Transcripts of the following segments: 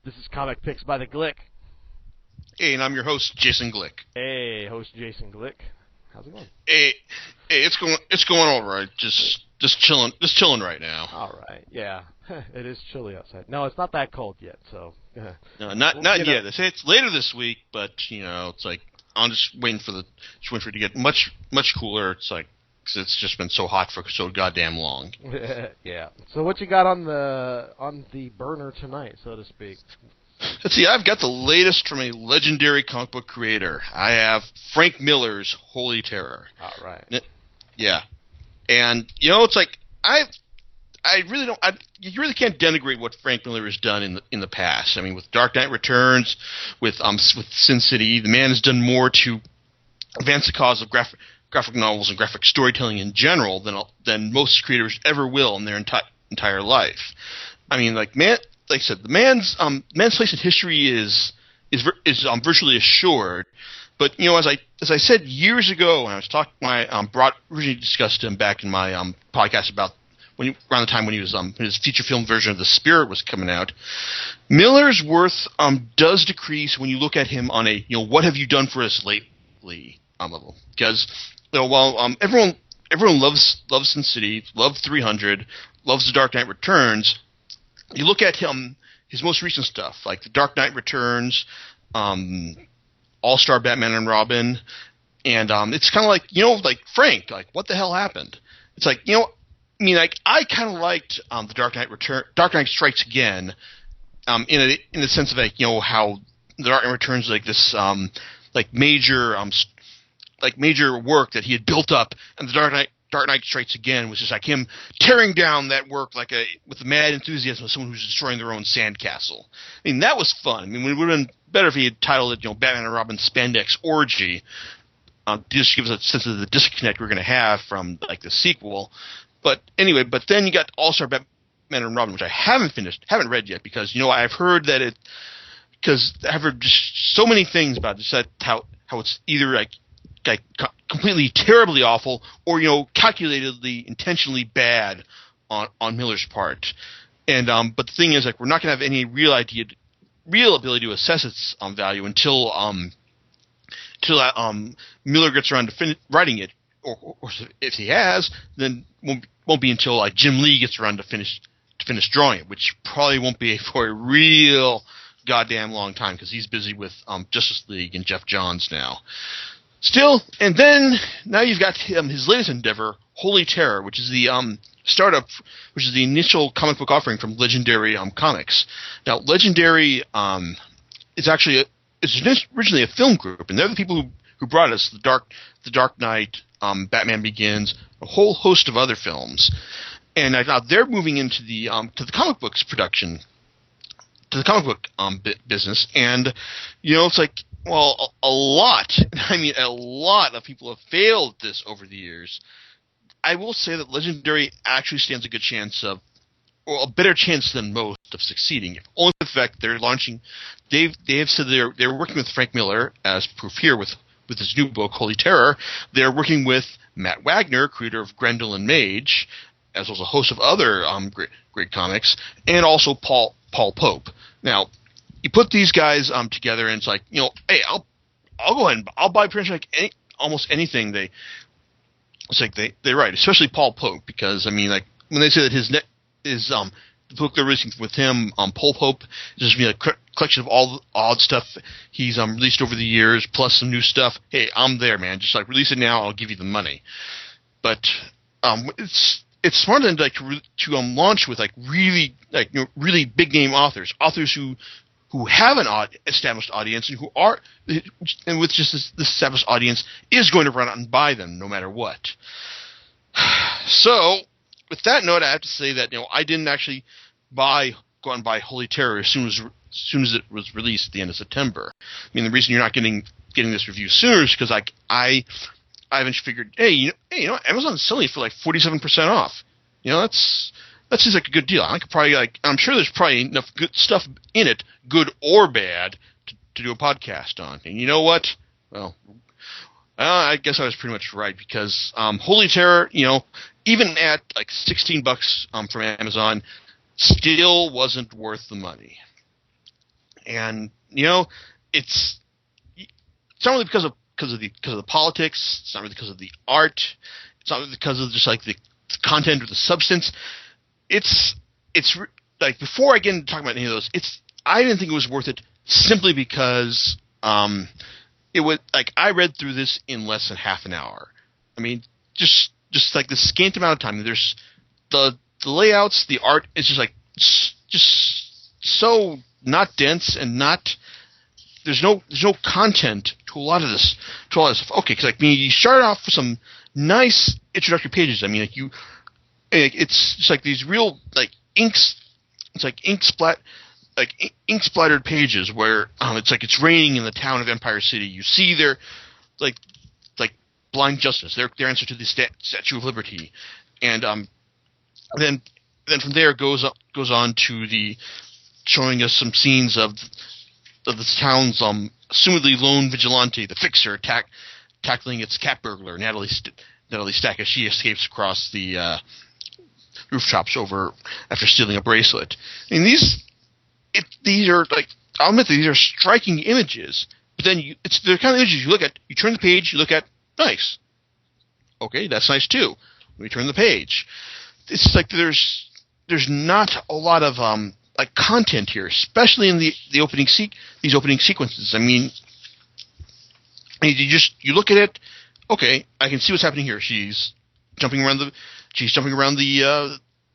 This is Comic Picks by the Glick. Hey, and I'm your host, Jason Glick. Hey, host Jason Glick. How's it going? Hey, it's going all right. Just chilling right now. All right, yeah. It is chilly outside. No, it's not that cold yet, so. No, not yet. They say it's later this week, but it's like I'm just waiting for it to get much cooler. It's like 'cause it's just been so hot for so goddamn long. Yeah. So what you got on the burner tonight, so to speak? Let's see. I've got the latest from a legendary comic book creator. I have Frank Miller's Holy Terror. All right. Yeah, and it's like I really don't. You really can't denigrate what Frank Miller has done in the past. I mean, with Dark Knight Returns, with Sin City, the man has done more to advance the cause of graphic novels and graphic storytelling in general than most creators ever will in their entire life. I mean, like I said, the man's place in history is virtually assured. But as I said years ago when I was talking, originally discussed him back in my podcast about around the time when he was his feature film version of The Spirit was coming out. Miller's worth does decrease when you look at him on a what have you done for us lately level, because while everyone loves Sin City, loves 300, loves The Dark Knight Returns. You look at his most recent stuff, like The Dark Knight Returns, All-Star Batman and Robin, and it's kind of like, like Frank, like what the hell happened? It's like, I kind of liked The Dark Knight Strikes Again, in the sense of like, how The Dark Knight Returns like this major work that he had built up, and The Dark Knight Strikes Again was just like him tearing down that work with mad enthusiasm of someone who's destroying their own sandcastle. I mean, that was fun. I mean, it would have been better if he had titled it, Batman and Robin Spandex Orgy. Just gives us a sense of the disconnect we're going to have from like the sequel. But anyway, then you got All-Star Batman and Robin, which I haven't read yet because I've heard that because I've heard just so many things about just how it's either like completely terribly awful or calculatedly intentionally bad on Miller's part. And but the thing is, like, we're not going to have any real ability to assess its value until Miller gets around to writing it, or if he has, then won't be until like Jim Lee gets around to finish drawing it, which probably won't be for a real goddamn long time because he's busy with Justice League and Jeff Johns now. Still, and then now you've got his latest endeavor, Holy Terror, which is the startup, which is the initial comic book offering from Legendary Comics. Now, Legendary is originally a film group, and they're the people who brought us the Dark Knight, Batman Begins, a whole host of other films, and now they're moving into the to the comic books production, to the comic book business, and it's like. Well, a lot of people have failed at this over the years. I will say that Legendary actually stands a good chance or a better chance than most of succeeding. If only the fact they're launching, they have said they're working with Frank Miller as proof here with his new book Holy Terror. They're working with Matt Wagner, creator of Grendel and Mage, as well as a host of other great comics, and also Paul Pope. Now. You put these guys together, and it's like, hey, I'll go ahead and I'll buy pretty much like almost anything they write, especially Paul Pope, because I mean, like when they say that his the book they're releasing with him, Paul Pope is just a collection of all the odd stuff he's released over the years, plus some new stuff. Hey, I'm there, man. Just like release it now, I'll give you the money. But it's smart than like to launch with like really big name authors who have an established audience and with just this established audience is going to run out and buy them no matter what. So, with that note, I have to say that I didn't actually go out and buy Holy Terror as soon as it was released at the end of September. I mean, the reason you're not getting this review sooner is because I haven't figured, hey, Amazon's selling it for like 47% off. That seems like a good deal. I could probably I'm sure there's probably enough good stuff in it, good or bad, to do a podcast on. And you know what? Well, I guess I was pretty much right because Holy Terror, even at like $16 from Amazon, still wasn't worth the money. and it's not really because of the politics. It's not really because of the art. It's not really because of just like the content or the substance. It's like, before I get into talking about any of those, I didn't think it was worth it simply because it was like, I read through this in less than half an hour. I mean, just like the scant amount of time. There's the layouts, the art is just so not dense and not. There's no content to a lot of this stuff. Okay, because you start off with some nice introductory pages. I mean, it's just like these real inks. It's like ink splattered pages where it's raining in the town of Empire City. You see their like blind justice, their answer to the Statue of Liberty, and then from there goes on to the showing us some scenes of this town's assumedly lone vigilante, the Fixer, tackling its cat burglar, Natalie Stack, as she escapes across the rooftops after stealing a bracelet. I mean, these are I'll admit that these are striking images, but then they're kind of images you look at, you turn the page, you look at, nice. Okay, that's nice too. Let me turn the page. It's like there's not a lot of content here, especially in these opening sequences. I mean, you look at it. Okay, I can see what's happening here. She's jumping around the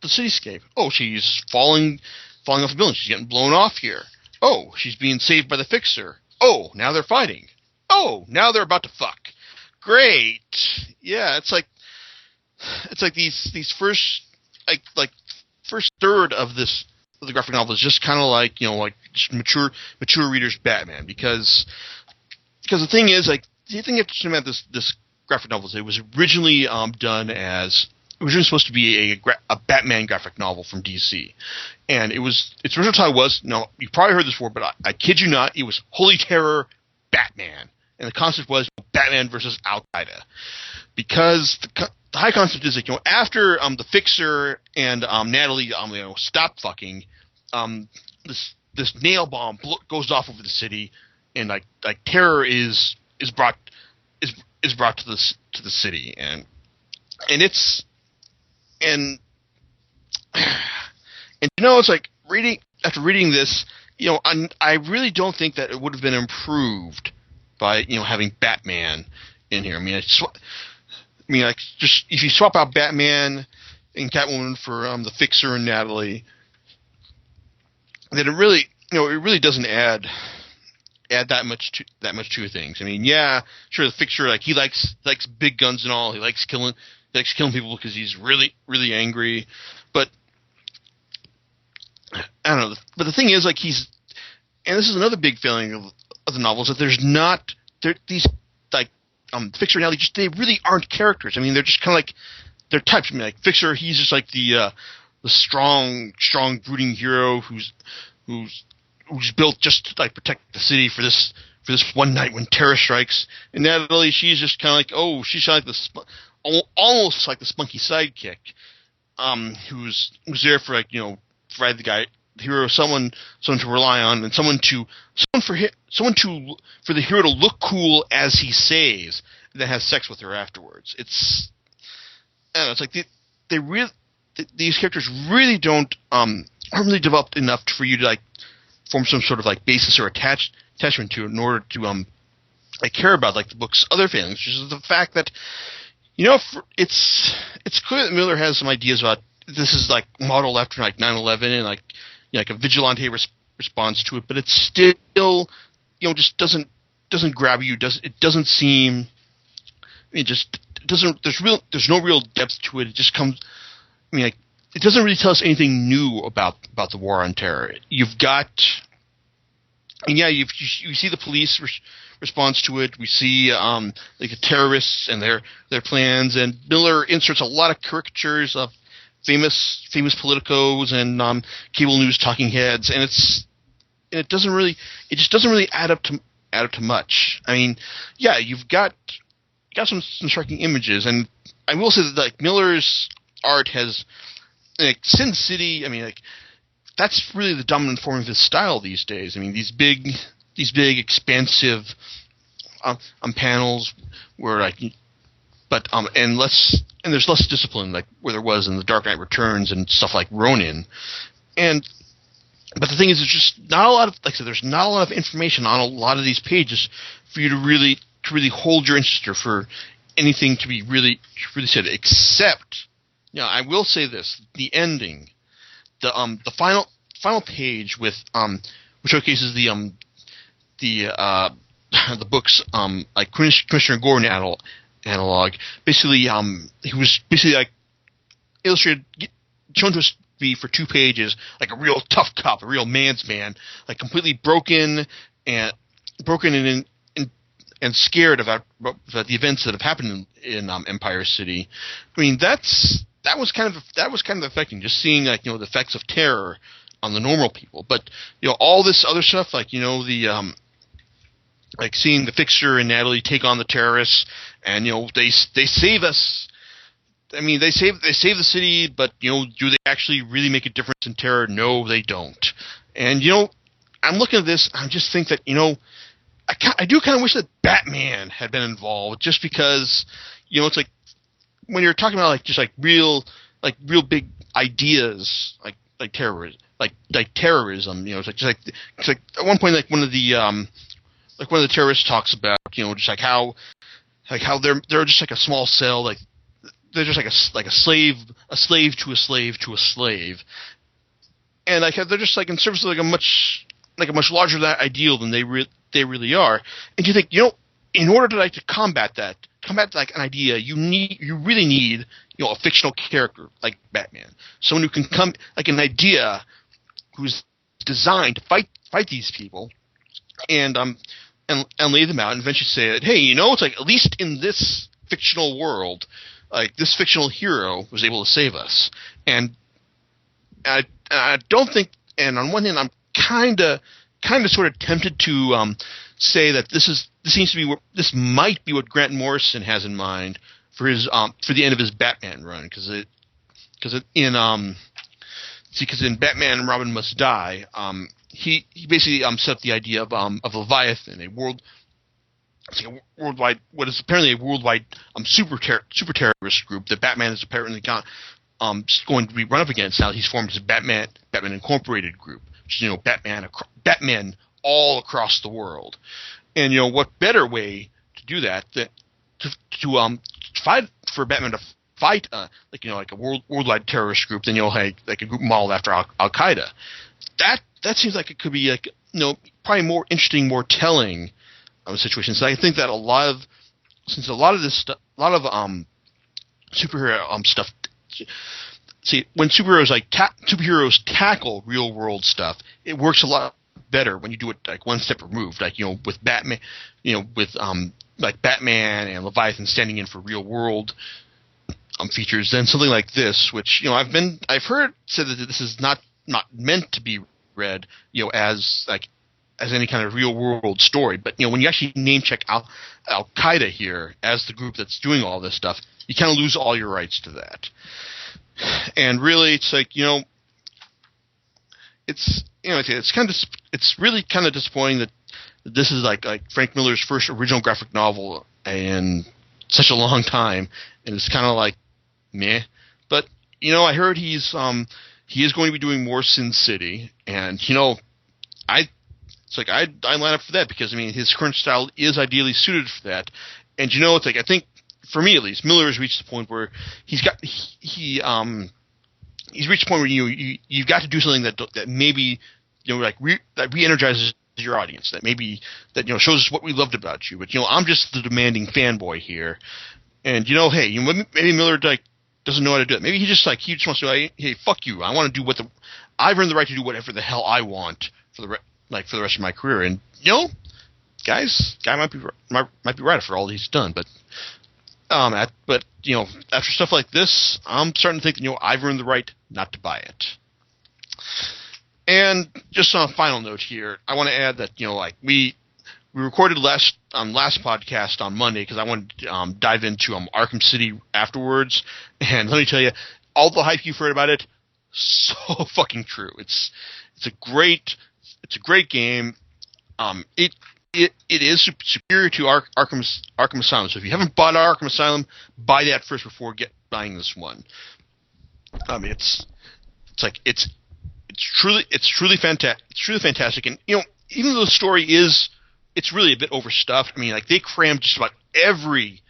cityscape. Oh, she's falling off a building. She's getting blown off here. Oh, she's being saved by the Fixer. Oh, now they're fighting. Oh, now they're about to fuck. Great. Yeah, it's like these first first third of the graphic novel is just kind of like just mature readers Batman, because the thing is, the thing interesting about this graphic novel is it was originally supposed to be a Batman graphic novel from DC, and its original title was, you probably heard this before, but I kid you not, it was Holy Terror Batman, and the concept was Batman versus Al Qaeda, because the high concept is after the Fixer and Natalie stop fucking, this nail bomb goes off over the city, and terror is brought to the city, and it's it's like after reading this, I really don't think that it would have been improved by having Batman in here. I mean, just if you swap out Batman and Catwoman for the Fixer and Natalie, then it really doesn't add that much to things. I mean, yeah, sure, the Fixer, he likes big guns and all. He likes killing people because he's really, really angry. But I don't know. But the thing is, and this is another big failing of the novels, that there's not these Fixer and Natalie, they really aren't characters. I mean, they're just kind of they're types. I mean, Fixer, he's just the strong, brooding hero who's built just to protect the city for this one night when terror strikes. And Natalie, she's just kind of she's kind of almost like the spunky sidekick, who's there for provide the hero someone to rely on, and for the hero to look cool as he saves, and then has sex with her afterwards. I don't know, it's like these characters really aren't really developed enough for you to form some sort of basis or attachment to it in order to care about the book's other failings, which is the fact that it's clear that Miller has some ideas about this is modeled after 9/11 and a vigilante response to it, but it's still just doesn't grab you. It doesn't seem. It just doesn't. There's no real depth to it. It just comes. I mean, it doesn't really tell us anything new about the war on terror. You've got, and yeah, you see the police response to it. We see the terrorists and their plans, and Miller inserts a lot of caricatures of famous politicos and cable news talking heads, and it just doesn't really add up to much. I mean, yeah, you've got some striking images, and I will say that Miller's art has Sin City. I mean, that's really the dominant form of his style these days. I mean, these big expansive panels where like, but and there's less discipline like where there was in the Dark Knight Returns and stuff like Ronin, but the thing is, there's just not a lot of, like I said, there's not a lot of information on a lot of these pages for you to really hold your interest or for anything to be really said. Except, I will say this: the ending, the final page with which showcases the book's like Commissioner Gordon analog. Basically, he was basically like illustrated, shown to us be for 2 pages, like a real tough cop, a real man's man, like completely broken and scared about the events that have happened in Empire City. I mean, that was kind of affecting, just seeing like the effects of terror on the normal people. But all this other stuff, like the like seeing the Fixer and Natalie take on the terrorists, and they save us. I mean, they save the city, but do they actually really make a difference in terror? No, they don't. And I'm looking at this, I just think that I do kind of wish that Batman had been involved, just because it's like when you're talking about like just like real big ideas like terrorism, like terrorism. It's like at one point, like one of the terrorists talks about just like how they're just like a small cell, like they're just like a slave to a slave to a slave, and like they're just like in service of like a much larger ideal than they really are. And you think in order to combat like an idea, you really need a fictional character like Batman, someone who can come like an idea who's designed to fight these people and lay them out and eventually say that, hey, it's like at least in this fictional world, like this fictional hero was able to save us. And I don't think, and on one hand, I'm kind of sort of tempted to say that this might be what Grant Morrison has in mind for his for the end of his Batman run, because in Batman and Robin Must Die, he basically set up the idea of Leviathan, a worldwide, what is apparently a worldwide super terrorist group that Batman is apparently going to be run up against. Now he's formed his Batman Incorporated group, which is Batman all across the world. And what better way to do that than to fight for Batman to fight like a worldwide terrorist group than like a group modeled after Al Qaeda. That seems like it could be like probably more interesting, more telling of a situation. So I think that a lot of superhero stuff. See, when superheroes tackle real world stuff, it works a lot better when you do it like one step removed, like with Batman, with like Batman and Leviathan standing in for real world features, than something like this, which I've heard said that this is not meant to be read as any kind of real world story. But when you actually name check Al Qaeda here as the group that's doing all this stuff, you kind of lose all your rights to that. And really, it's like it's really kind of disappointing that this is like Frank Miller's first original graphic novel in such a long time, and it's kind of like meh. But I heard he is going to be doing more Sin City, and I'd line up for that, because his current style is ideally suited for that. And it's like, I think for me at least, Miller has reached the point where he's reached a point where you've got to do something that maybe that re-energizes your audience, that maybe shows us what we loved about you. But I'm just the demanding fanboy here, and hey, maybe Miller doesn't know how to do it. Maybe he just wants to hey, fuck you, I want to do I've earned the right to do whatever the hell I want for the rest of my career. And guy might be right for all he's done, but after stuff like this, I'm starting to think I've earned the right not to buy it. And just on a final note here, I want to add that we recorded last podcast on Monday because I wanted to dive into Arkham City afterwards, and let me tell you, all the hype you've heard about it, so fucking true. It's a great game. It is superior to Arkham Asylum. So if you haven't bought Arkham Asylum, buy that first before buying this one. It's truly fantastic. It's truly fantastic, and even though the story it's really a bit overstuffed. I mean, like, they crammed just about every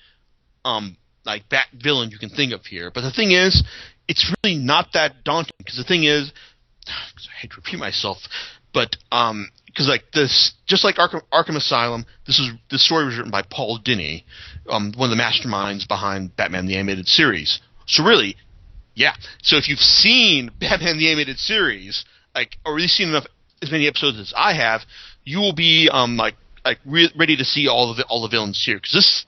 like bat villain you can think of here. But the thing is, it's really not that daunting, because the thing is, I hate to repeat myself, but because like this, just like Arkham Asylum, this story was written by Paul Dini, one of the masterminds behind Batman the Animated Series. So really, yeah. So if you've seen Batman the Animated Series, like, or at least seen as many episodes as I have, you will be ready to see all the villains here, because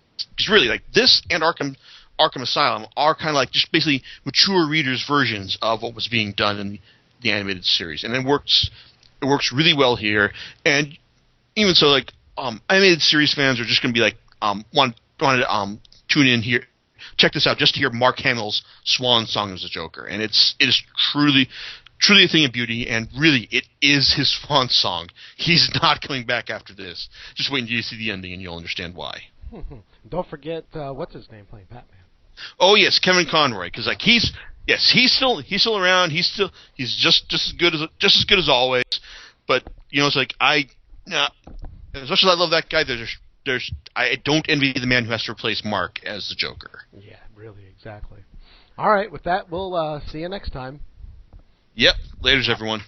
really, like, this and Arkham Asylum are kind of like just basically mature readers' versions of what was being done in the animated series, and it works really well here. And even so, like, animated series fans are just going to be like want to tune in here, check this out, just to hear Mark Hamill's swan song as a Joker, and it is truly a thing of beauty, and really, it is his swan song. He's not coming back after this. Just wait until you see the ending, and you'll understand why. Don't forget what's his name playing Batman. Oh yes, Kevin Conroy, because like he's still around. He's just as good as always. But it's like as much as I love that guy, I don't envy the man who has to replace Mark as the Joker. Yeah, really, exactly. All right, with that, we'll see you next time. Yep, laters everyone.